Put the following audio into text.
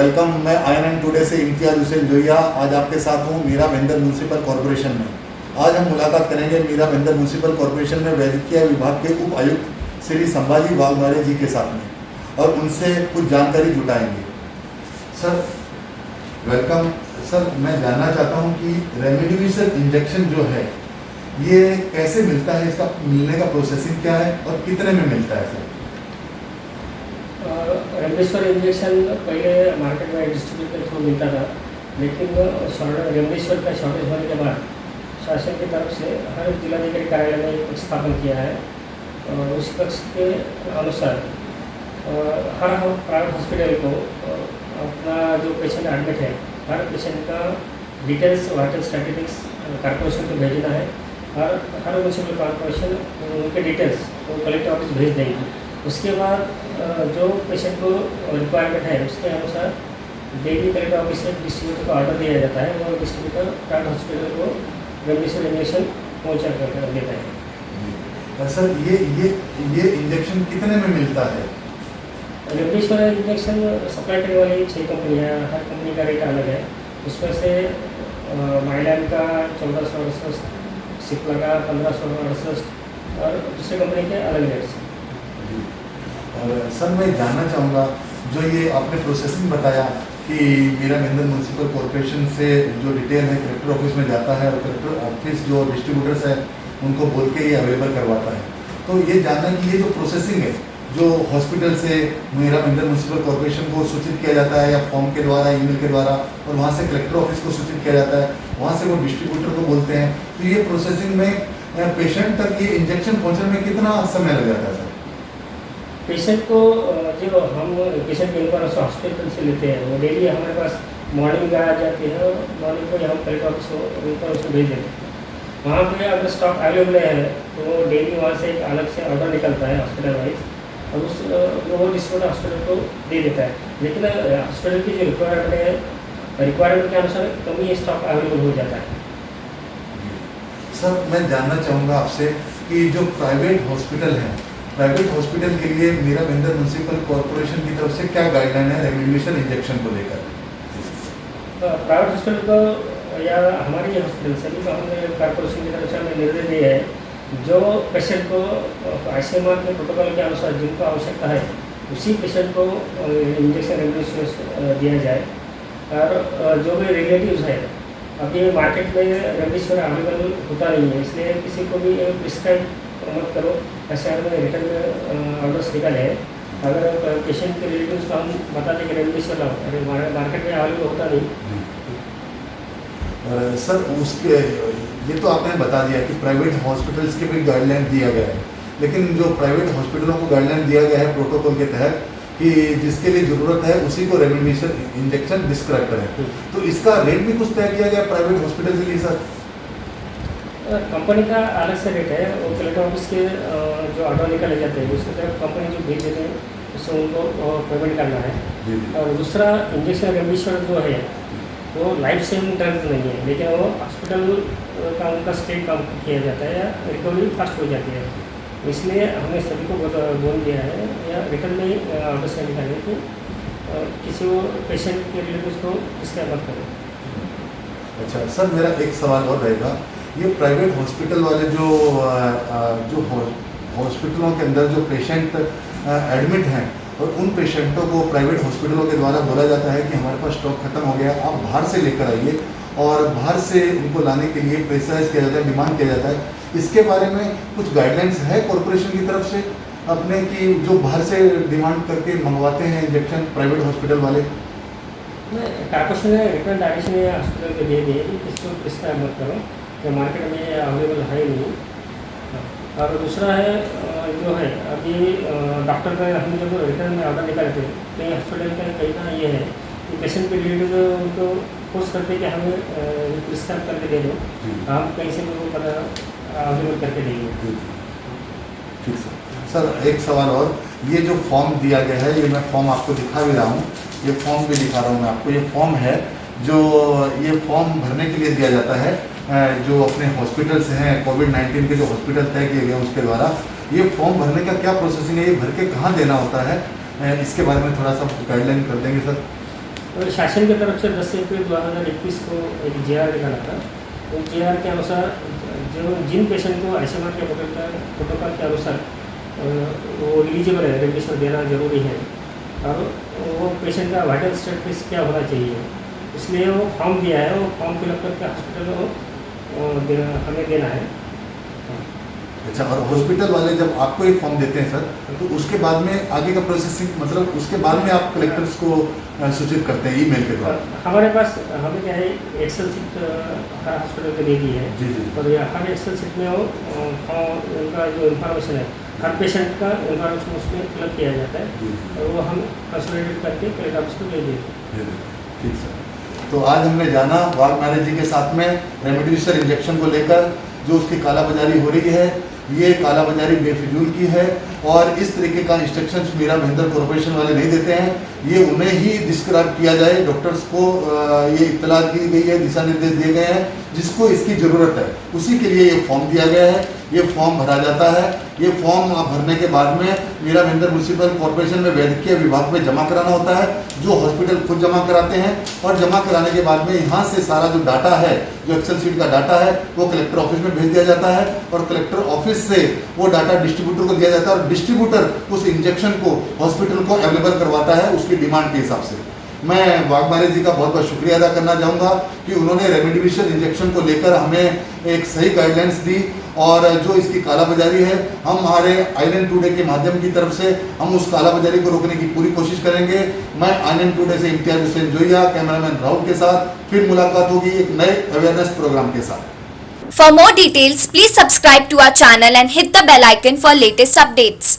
Welcome. मैं INN today से इम्तियाज हुसैन जोइया आज आपके साथ हूँ मीरा भाईंदर म्यूनसिपल कॉरपोरेशन में। आज हम मुलाकात करेंगे मीरा भाईंदर म्यूनसिपल कॉरपोरेशन में वैद्यकीय विभाग के उप आयुक्त श्री संभाजी वाघमारे जी के साथ में और उनसे कुछ जानकारी जुटाएंगे। Sir welcome. सर मैं जानना चाहता हूँ कि रेमडेसिविर इंजेक्शन जो है ये कैसे मिलता है, इसका मिलने का प्रोसेसिंग क्या है और कितने में मिलता है? सर रेमडेसिविर इंजेक्शन पहले मार्केट में डिस्ट्रीब्यूटर के थ्रू मिलता था, लेकिन रेमडेसिविर का शॉर्टेज होने के बाद शासन की तरफ से हर जिलाधिकारी कार्यालय में एक स्थापन किया है और उस कक्ष के अनुसार हर प्राइवेट हॉस्पिटल को अपना जो पेशेंट एडमिट है हर पेशेंट का डिटेल्स वाइटल स्टैटिस्टिक्स कॉर्पोरेशन को भेजना है और हर म्यूनसिपल कॉर्पोरेशन उनके डिटेल्स वो कलेक्टर ऑफिस भेज देंगे। उसके बाद जो पेशेंट को रिक्वायरमेंट है उसके अनुसार डेली कलेक्टर ऑफिस से डिस्ट्रीब्यूटर को ऑर्डर दिया जाता है, वो डिस्ट्रीब्यूटर प्राइवेट हॉस्पिटल को रेमडेसिविर इंजेक्शन पहुँचा कर देता है। सर ये इंजेक्शन कितने में मिलता है? रेमडेसिविर इंजेक्शन सप्लाई करने वाली 6 कंपनियाँ, हर कंपनी का रेट अलग है। उसमें से माइलैंड का 1468, सिप्ला का 1568 और दूसरे कंपनी के अलग रेट्स। और सर मैं जानना चाहूँगा जो ये आपने प्रोसेसिंग बताया कि मीरा भाईंदर म्यूनसिपल कॉरपोरेशन से जो डिटेल है कलेक्टर ऑफिस में जाता है और कलेक्टर ऑफिस जो डिस्ट्रीब्यूटर्स है उनको बोल के ये अवेलेबल करवाता है, तो ये जानना कि ये जो प्रोसेसिंग है जो हॉस्पिटल से मीरा भाईंदर म्यूनसिपल कॉरपोरेशन को सूचित किया जाता है या फॉर्म के द्वारा, ईमेल के द्वारा, और वहाँ से कलेक्टर ऑफिस को सूचित किया जाता है, वहाँ से वो डिस्ट्रीब्यूटर को बोलते हैं, तो ये प्रोसेसिंग में पेशेंट तक ये इंजेक्शन पहुँचने में कितना समय लग जाता है? सर पेशेंट को जो हम पेशेंट के ऊपर हॉस्पिटल से लेते हैं वो डेली हमारे पास मॉर्निंग आ जाती है, मॉर्निंग को हम कलेक्टर ऑफिस को ऊपर उसको भेज देते हैं। वहाँ पे अगर स्टॉक अवेलेबल है तो डेली वहाँ से एक अलग से ऑर्डर निकलता है हॉस्पिटल वाइज और उस वो डिस्ट्रीब्यूटर हॉस्पिटल को दे देता है। लेकिन हॉस्पिटल की जो रिक्वायरमेंट के अनुसार कमी स्टॉक अवेलेबल हो जाता है। सर मैं जानना चाहूँगा आपसे कि जो प्राइवेट हॉस्पिटल हैं, प्राइवेट हॉस्पिटल के लिए मीरा भाईंदर म्यूनसिपल कॉरपोरेशन की तरफ से क्या गाइडलाइन है रेमडेसिविर इंजेक्शन को लेकर? प्राइवेट हॉस्पिटल को या हमारी हॉस्पिटल सभी को हमने कॉरपोरेशन की तरफ से हमें निर्देश दिए हैं जो पेशेंट को ICMR के प्रोटोकॉल के अनुसार जिनको आवश्यकता है उसी पेशेंट को इंजेक्शन रेमडेसिविर दिया जाए। और जो भी रिलेटिव्स है अभी मार्केट में रेमडेसिविर अवेलेबल होता नहीं है, इसलिए किसी को भी प्रिस्क्राइब मत करो। ऐसे हमें रिटर्न में ऑर्डर्स निकाले हैं। अगर पेशेंट के रिलेटिव्स को हम बता दें कि रेमडेसिविर लाओ, अरे मार्केट में अवेलेबल होता नहीं। सर उसके ये तो आपने बता दिया कि प्राइवेट हॉस्पिटल्स के भी गाइडलाइन दिया गया है, लेकिन जो प्राइवेट हॉस्पिटलों को गाइडलाइन दिया गया है प्रोटोकॉल के तहत कि जिसके लिए ज़रूरत है उसी को रेमडेसिविर इंजेक्शन डिस्क्राइब करें, तो इसका रेट भी कुछ तय किया गया प्राइवेट हॉस्पिटल के लिए? सर कंपनी का अलग से रेट है, वो कलेक्टर ऑफिस के जो ऑर्डर निकाले जाते हैं उसके तरफ कंपनी जो भेज देते हैं उससे उनको पेमेंट करना है। और दूसरा इंजेक्शन रेमडेसिविर जो है वो लाइफ सेविंग ड्रग नहीं है, लेकिन वो हॉस्पिटल का उनका स्टे काम किया जाता है या रिकवरी फास्ट हो जाती है। इसलिए हमने सभी को बोल दिया है या रिटर्न में ऑर्डर से निकालें कि किसी को पेशेंट के रिलेटिव्स को इसका मत करें। अच्छा सर मेरा एक सवाल और रहेगा, ये प्राइवेट हॉस्पिटल वाले जो हॉस्पिटलों के अंदर जो पेशेंट एडमिट हैं और उन पेशेंटों को प्राइवेट हॉस्पिटलों के द्वारा बोला जाता है कि हमारे पास स्टॉक खत्म हो गया, आप बाहर से लेकर आइए, और बाहर से उनको लाने के लिए प्रेशराइज किया जाता है, डिमांड किया जाता है। इसके बारे में कुछ गाइडलाइंस है कॉरपोरेशन की तरफ से अपने कि जो बाहर से डिमांड करके मंगवाते हैं इंजेक्शन प्राइवेट हॉस्पिटल वाले? कॉरपोरेशन ने रिटर्न डायरेक्शन हॉस्पिटल को दे दिए कि किसी को प्रिस्क्राइब मत करो, जो मार्केट में अवेलेबल है नहीं। और दूसरा है जो है अभी डॉक्टर का हम जब रिटर्न में ऑर्डर निकाले थे कई हॉस्पिटल का कहीं ना ये है कि पेशेंट के रिलेटिव उनको फोर्स करते कि हमें प्रिस्क्राइब करके दे दो, हम कहीं से भी वो पता अवेलेबल करके देंगे। ठीक सर। सर एक सवाल और, ये जो फॉर्म दिया गया है ये मैं फॉर्म आपको दिखा भी रहा हूँ, ये फॉर्म भी दिखा रहा हूँ मैं आपको। ये फॉर्म है जो ये फॉर्म भरने के लिए दिया जाता है जो अपने हॉस्पिटल्स हैं कोविड-19 के जो हॉस्पिटल तय किए गए उसके द्वारा। ये फॉर्म भरने का क्या प्रोसेसिंग है, ये भर के कहाँ देना होता है, इसके बारे में थोड़ा सा गाइडलाइन कर देंगे सर? और शासन की तरफ से 10 अप्रैल 2021 को एक JR निकाला था। उस JR के अनुसार जो जिन पेशेंट को आयुष्मान के प्रोटोकॉल के अनुसार वो एलिजिबल है, रेमडेसिविर देना जरूरी है और वो पेशेंट का वाइटल स्टेटस क्या होना चाहिए, इसलिए वो फॉर्म दिया है। वो फॉर्म फिलअप करके हॉस्पिटल को हमें देना है। अच्छा, और हॉस्पिटल वाले जब आपको ये फॉर्म देते हैं सर, तो उसके बाद में आगे का प्रोसेसिंग, मतलब उसके बाद में आप कलेक्टर्स को सूचित करते हैं ईमेल के द्वारा? हमारे पास हमें क्या है, एक्सेल शीट हर हॉस्पिटल को दे दी है। जी जी। और हर एक्सेल शीट में वो उनका जो इन्फॉर्मेशन है, हर पेशेंट का इन्फॉर्मेशन उसमें फिलअप किया जाता है और वो हम कंसोलिडेट करके कलेक्टर ऑफिस को भेज देते हैं। ठीक सर। तो आज हमने जाना वाघमारे जी के साथ में रेमडेसिविर इंजेक्शन को लेकर जो उसकी कालाबाजारी हो रही है, ये कालाबाजारी बेफिजूल की है और इस तरीके का इंस्ट्रक्शंस मीरा महेंद्र कॉर्पोरेशन वाले नहीं देते हैं। ये उन्हें ही डिस्क्राइब किया जाए, डॉक्टर्स को ये इत्तला की गई है, दिशा निर्देश दिए गए हैं, जिसको इसकी ज़रूरत है उसी के लिए ये फॉर्म दिया गया है। ये फॉर्म भरा जाता है। ये फॉर्म भरने के बाद में मीरा महेंद्र म्युनिसिपल कॉर्पोरेशन में वैद्यकीय विभाग में जमा कराना होता है, जो हॉस्पिटल खुद जमा कराते हैं। और जमा कराने के बाद में यहाँ से सारा जो डाटा है, जो एक्सेल शीट का डाटा है, वो कलेक्टर ऑफिस में भेज दिया जाता है और कलेक्टर ऑफिस से वो डाटा डिस्ट्रीब्यूटर को दिया जाता है और डिस्ट्रीब्यूटर उस इंजेक्शन को हॉस्पिटल को अवेलेबल करवाता है उसकी डिमांड के हिसाब से। मैं वाघमारे जी का बहुत बहुत शुक्रिया अदा करना चाहूँगा कि उन्होंने रेमडेसिविर इंजेक्शन को लेकर हमें एक सही गाइडलाइंस दी और जो इसकी कालाबाजारी है, हम हमारे आइलैंड टुडे के माध्यम की तरफ से हम उस कालाबाजारी को रोकने की पूरी कोशिश करेंगे। मैं आइलैंड टुडे से इम्तियाज हुसैन जोइया, कैमरामैन राहुल के साथ फिर मुलाकात होगी एक नए अवेयरनेस प्रोग्राम के साथ। For more details, please subscribe to our channel and hit the bell icon for latest updates.